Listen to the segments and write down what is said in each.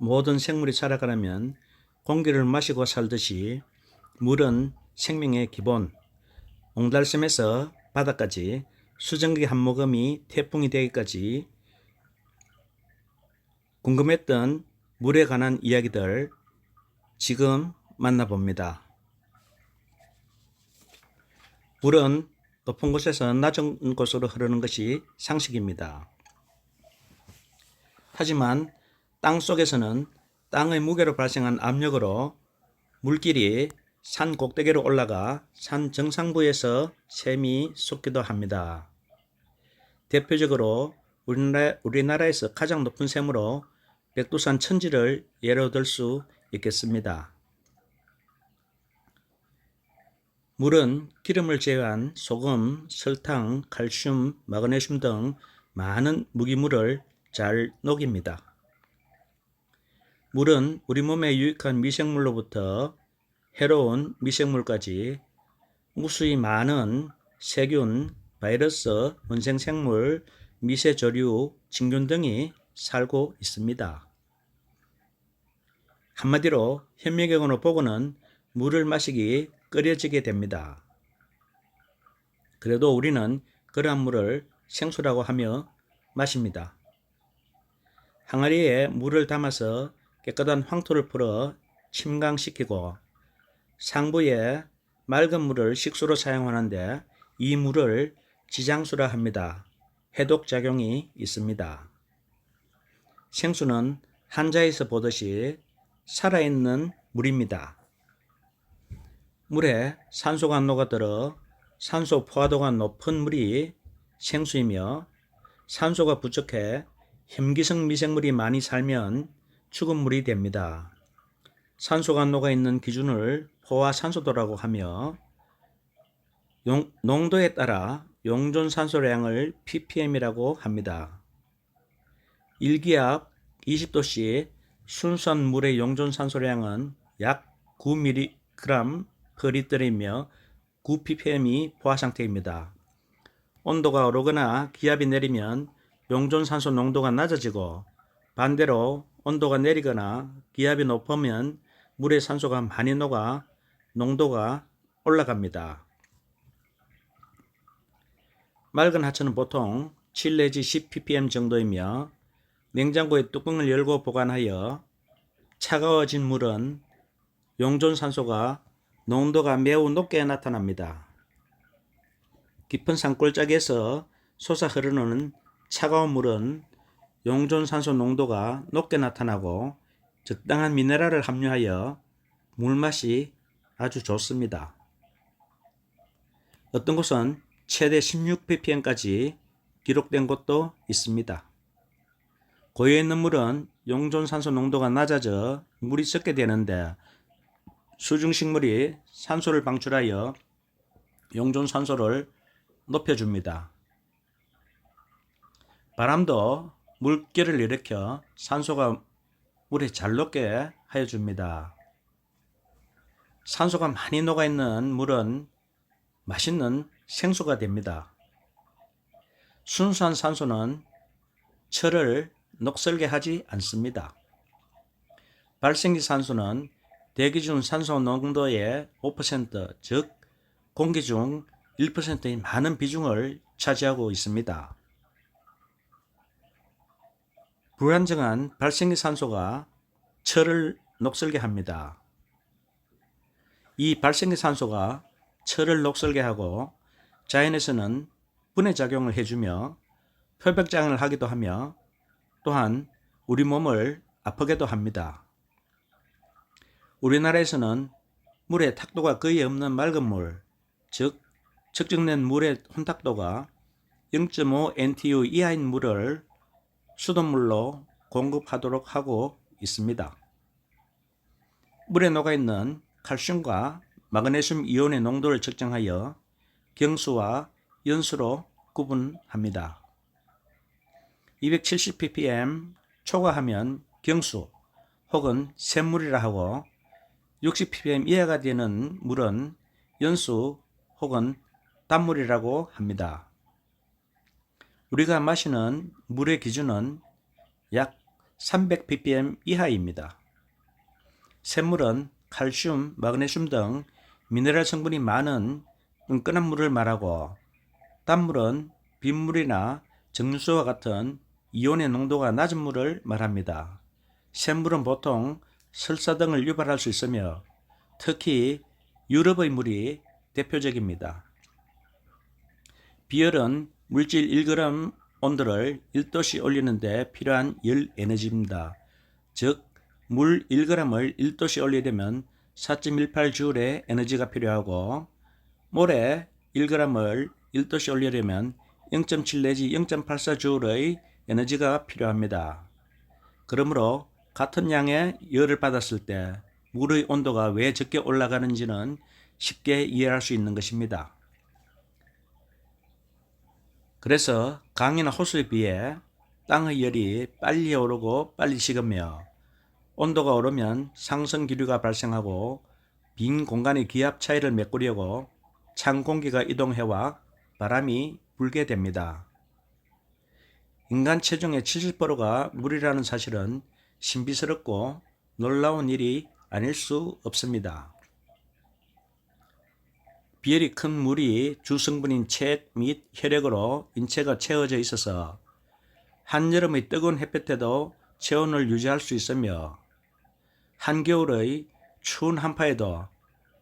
모든 생물이 살아가려면 공기를 마시고 살듯이 물은 생명의 기본, 옹달샘에서 바다까지 수증기 한 모금이 태풍이 되기까지 궁금했던 물에 관한 이야기들 지금 만나봅니다. 물은 높은 곳에서 낮은 곳으로 흐르는 것이 상식입니다. 하지만 땅 속에서는 땅의 무게로 발생한 압력으로 물길이 산 꼭대기로 올라가 산 정상부에서 샘이 솟기도 합니다. 대표적으로 우리나라에서 가장 높은 샘으로 백두산 천지를 예로 들 수 있겠습니다. 물은 기름을 제외한 소금, 설탕, 칼슘, 마그네슘 등 많은 무기물을 잘 녹입니다. 물은 우리 몸에 유익한 미생물로부터 해로운 미생물까지 무수히 많은 세균, 바이러스, 원생생물, 미세조류, 진균 등이 살고 있습니다. 한마디로 현미경으로 보고는 물을 마시기 꺼려지게 됩니다. 그래도 우리는 그러한 물을 생수라고 하며 마십니다. 항아리에 물을 담아서 깨끗한 황토를 풀어 침강시키고 상부에 맑은 물을 식수로 사용하는데 이 물을 지장수라 합니다. 해독작용이 있습니다. 생수는 한자에서 보듯이 살아있는 물입니다. 물에 산소가 녹아들어 산소 포화도가 높은 물이 생수이며 산소가 부족해 혐기성 미생물이 많이 살면 죽은 물이 됩니다. 산소가 녹아있는 기준을 포화산소도라고 하며 농도에 따라 용존산소량을 ppm이라고 합니다. 1기압 20도씨 순수한 물의 용존산소량은 약 9mg 리터이며 9ppm이 포화상태입니다. 온도가 오르거나 기압이 내리면 용존산소 농도가 낮아지고 반대로 온도가 내리거나 기압이 높으면 물의 산소가 많이 녹아 농도가 올라갑니다. 맑은 하천은 보통 7 내지 10 ppm 정도이며 냉장고의 뚜껑을 열고 보관하여 차가워진 물은 용존산소가 농도가 매우 높게 나타납니다. 깊은 산골짜기에서 솟아 흐르는 차가운 물은 용존산소 농도가 높게 나타나고 적당한 미네랄을 함유하여 물맛이 아주 좋습니다. 어떤 곳은 최대 16 ppm까지 기록된 곳도 있습니다. 고여있는 물은 용존산소 농도가 낮아져 물이 썩게 되는데 수중식물이 산소를 방출하여 용존산소를 높여줍니다. 바람도 물결을 일으켜 산소가 물에 잘 녹게 하여줍니다. 산소가 많이 녹아있는 물은 맛있는 생수가 됩니다. 순수한 산소는 철을 녹슬게 하지 않습니다. 발생기 산소는 대기 중 산소 농도의 5%, 즉 공기 중 1%의 많은 비중을 차지하고 있습니다. 불안정한 발생기 산소가 철을 녹슬게 합니다. 이 발생기 산소가 철을 녹슬게 하고 자연에서는 분해작용을 해주며 표백장을 하기도 하며 또한 우리 몸을 아프게도 합니다. 우리나라에서는 물의 탁도가 거의 없는 맑은 물, 즉 측정된 물의 혼탁도가 0.5 NTU 이하인 물을 수돗물로 공급하도록 하고 있습니다. 물에 녹아있는 칼슘과 마그네슘 이온의 농도를 측정하여 경수와 연수로 구분합니다. 270 ppm 초과하면 경수 혹은 샘물이라 하고 60 ppm 이하가 되는 물은 연수 혹은淡물이라고 합니다. 우리가 마시는 물의 기준은 약 300ppm 이하입니다. 샘물은 칼슘, 마그네슘 등 미네랄 성분이 많은 끈끈한 물을 말하고, 단물은 빗물이나 정수와 같은 이온의 농도가 낮은 물을 말합니다. 샘물은 보통 설사 등을 유발할 수 있으며 특히 유럽의 물이 대표적입니다. 비열은 물질 1g 온도를 1도씨 올리는 데 필요한 열 에너지입니다. 즉, 물 1g을 1도씨 올리려면 4.18J의 에너지가 필요하고, 모래 1g을 1도씨 올리려면 0.7 내지 0.84J의 에너지가 필요합니다. 그러므로 같은 양의 열을 받았을 때 물의 온도가 왜 적게 올라가는지는 쉽게 이해할 수 있는 것입니다. 그래서 강이나 호수에 비해 땅의 열이 빨리 오르고 빨리 식으며, 온도가 오르면 상승 기류가 발생하고 빈 공간의 기압 차이를 메꾸려고 찬 공기가 이동해와 바람이 불게 됩니다. 인간 체중의 70%가 물이라는 사실은 신비스럽고 놀라운 일이 아닐 수 없습니다. 비열이 큰 물이 주성분인 책 및 혈액으로 인체가 채워져 있어서 한여름의 뜨거운 햇볕에도 체온을 유지할 수 있으며, 한겨울의 추운 한파에도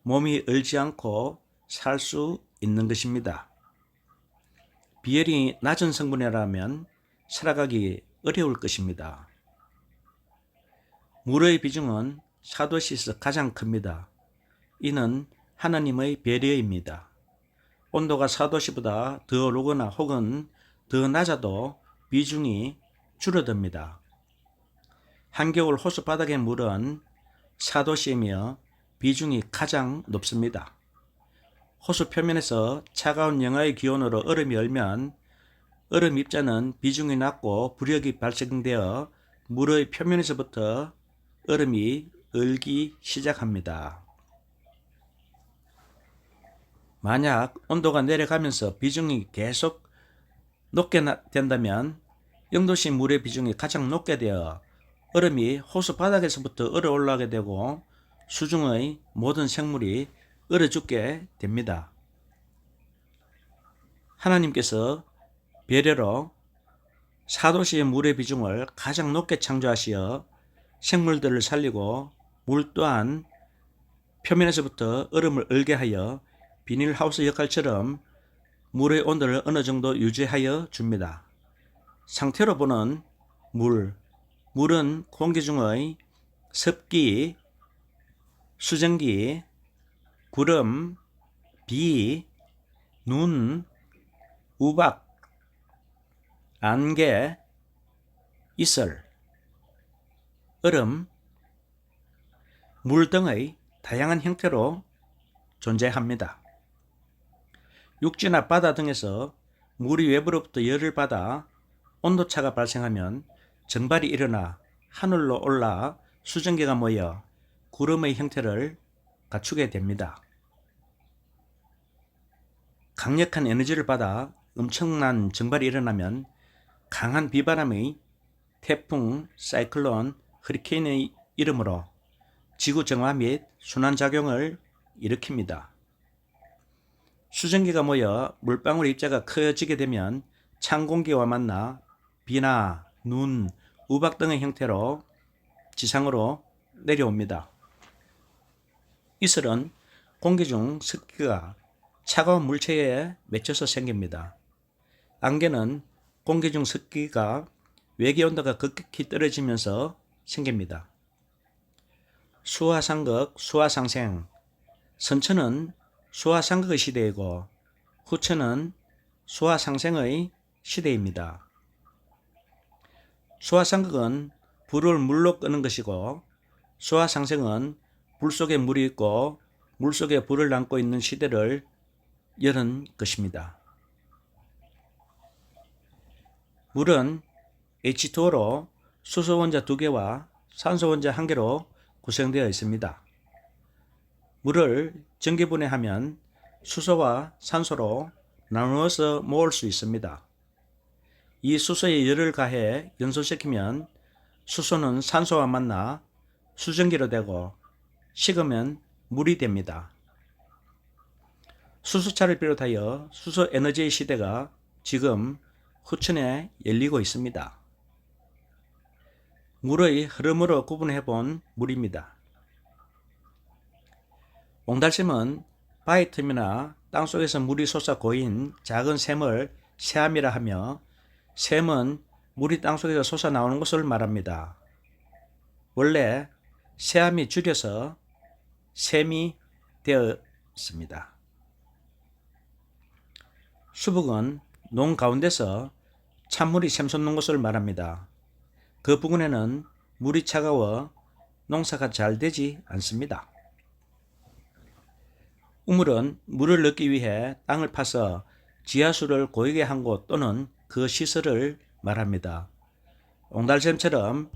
몸이 얼지 않고 살 수 있는 것입니다. 비열이 낮은 성분이라면 살아가기 어려울 것입니다. 물의 비중은 4도씨에서 가장 큽니다. 이는 하나님의 배려입니다. 온도가 4도씨보다 더 오르거나 혹은 더 낮아도 비중이 줄어듭니다. 한겨울 호수 바닥의 물은 4도씨이며 비중이 가장 높습니다. 호수 표면에서 차가운 영하의 기온으로 얼음이 얼면 얼음 입자는 비중이 낮고 부력이 발생되어 물의 표면에서부터 얼음이 얼기 시작합니다. 만약 온도가 내려가면서 비중이 계속 높게 된다면 0도씨 물의 비중이 가장 높게 되어 얼음이 호수 바닥에서부터 얼어 올라가게 되고 수중의 모든 생물이 얼어 죽게 됩니다. 하나님께서 배려로 4도씨의 물의 비중을 가장 높게 창조하시어 생물들을 살리고 물 또한 표면에서부터 얼음을 얼게 하여 비닐하우스 역할처럼 물의 온도를 어느 정도 유지하여 줍니다. 상태로 보는 물은 공기 중의 습기, 수증기, 구름, 비, 눈, 우박, 안개, 이슬, 얼음, 물 등의 다양한 형태로 존재합니다. 육지나 바다 등에서 물이 외부로부터 열을 받아 온도차가 발생하면 정발이 일어나 하늘로 올라 수증기가 모여 구름의 형태를 갖추게 됩니다. 강력한 에너지를 받아 엄청난 정발이 일어나면 강한 비바람의 태풍, 사이클론, 허리케인의 이름으로 지구 정화 및 순환작용을 일으킵니다. 수증기가 모여 물방울 입자가 커지게 되면 찬 공기와 만나 비나 눈, 우박 등의 형태로 지상으로 내려옵니다. 이슬은 공기 중 습기가 차가운 물체에 맺혀서 생깁니다. 안개는 공기 중 습기가 외계 온도가 급격히 떨어지면서 생깁니다. 수화상극, 수화상생, 선천은 수화상극의 시대이고 후천은 수화상생의 시대입니다. 수화상극은 불을 물로 끄는 것이고 수화상생은 불 속에 물이 있고 물 속에 불을 담고 있는 시대를 여는 것입니다. 물은 H2O로 수소 원자 2개와 산소 원자 1개로 구성되어 있습니다. 물을 전기분해하면 수소와 산소로 나누어서 모을 수 있습니다. 이 수소에 열을 가해 연소시키면 수소는 산소와 만나 수증기로 되고 식으면 물이 됩니다. 수소차를 비롯하여 수소 에너지의 시대가 지금 후천에 열리고 있습니다. 물의 흐름으로 구분해 본 물입니다. 옹달샘은 바위 틈이나 땅속에서 물이 솟아 고인 작은 샘을 새암이라 하며, 샘은 물이 땅속에서 솟아 나오는 것을 말합니다. 원래 새암이 줄여서 샘이 되었습니다. 수북은 농 가운데서 찬물이 샘솟는 것을 말합니다. 그 부근에는 물이 차가워 농사가 잘 되지 않습니다. 우물은 물을 넣기 위해 땅을 파서 지하수를 고이게 한 곳 또는 그 시설을 말합니다. 옹달샘처럼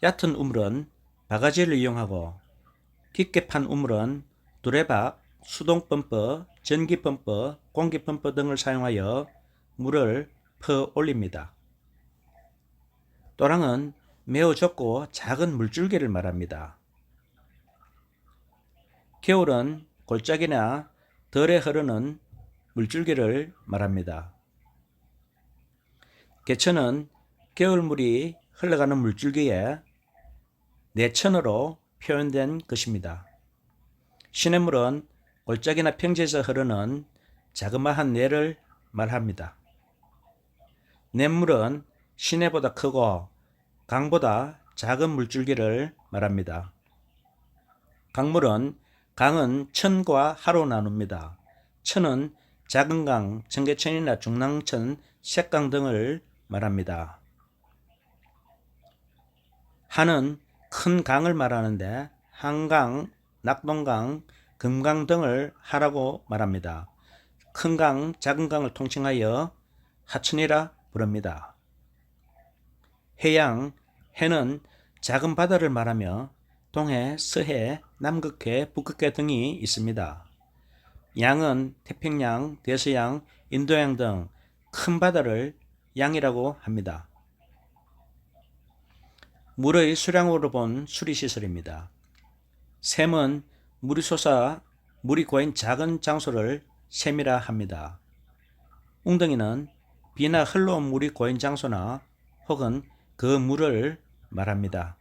얕은 우물은 바가지를 이용하고, 깊게 판 우물은 두레박, 수동펌프, 전기펌프, 공기펌프 등을 사용하여 물을 퍼 올립니다. 또랑은 매우 좁고 작은 물줄기를 말합니다. 겨울은 골짜기나 덜에 흐르는 물줄기를 말합니다. 개천은 겨울물이 흘러가는 물줄기에 내천으로 표현된 것입니다. 시냇물은 골짜기나 평지에서 흐르는 자그마한 뇌를 말합니다. 냇물은 시내보다 크고 강보다 작은 물줄기를 말합니다. 강은 천과 하로 나눕니다. 천은 작은 강, 청계천이나 중랑천, 샛강 등을 말합니다. 하는 큰 강을 말하는데 한강, 낙동강, 금강 등을 하라고 말합니다. 큰 강, 작은 강을 통칭하여 하천이라 부릅니다. 해는 작은 바다를 말하며 동해, 서해, 남극해, 북극해 등이 있습니다. 양은 태평양, 대서양, 인도양 등 큰 바다를 양이라고 합니다. 물의 수량으로 본 수리시설입니다. 샘은 물이 솟아 물이 고인 작은 장소를 샘이라 합니다. 웅덩이는 비나 흘러온 물이 고인 장소나 혹은 그 물을 말합니다.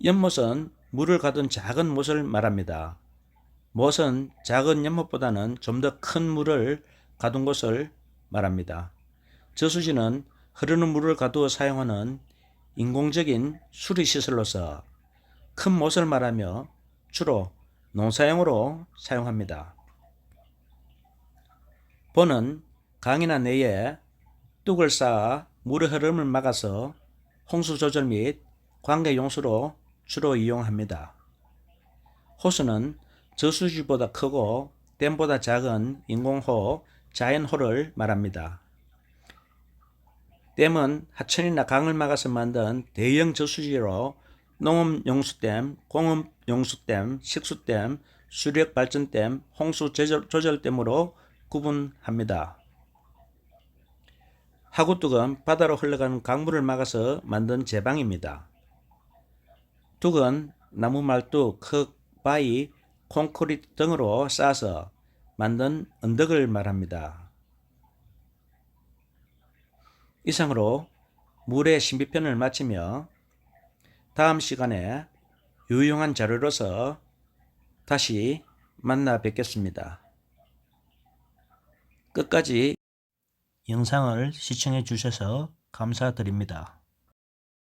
연못은 물을 가둔 작은 못을 말합니다. 못은 작은 연못보다는 좀 더 큰 물을 가둔 곳을 말합니다. 저수지는 흐르는 물을 가두어 사용하는 인공적인 수리시설로서 큰 못을 말하며 주로 농사용으로 사용합니다. 보는 강이나 내에 뚝을 쌓아 물의 흐름을 막아서 홍수 조절 및 관계 용수로 주로 이용합니다. 호수는 저수지보다 크고 댐보다 작은 인공호, 자연호를 말합니다. 댐은 하천이나 강을 막아서 만든 대형 저수지로 농업용수댐, 공업용수댐, 식수댐, 수력발전댐, 홍수조절댐으로 구분합니다. 하구뚝은 바다로 흘러가는 강물을 막아서 만든 제방입니다. 뚝은 나무 말뚝, 흙, 바위, 콘크리트 등으로 쌓아서 만든 언덕을 말합니다. 이상으로 물의 신비편을 마치며 다음 시간에 유용한 자료로서 다시 만나 뵙겠습니다. 끝까지 영상을 시청해 주셔서 감사드립니다.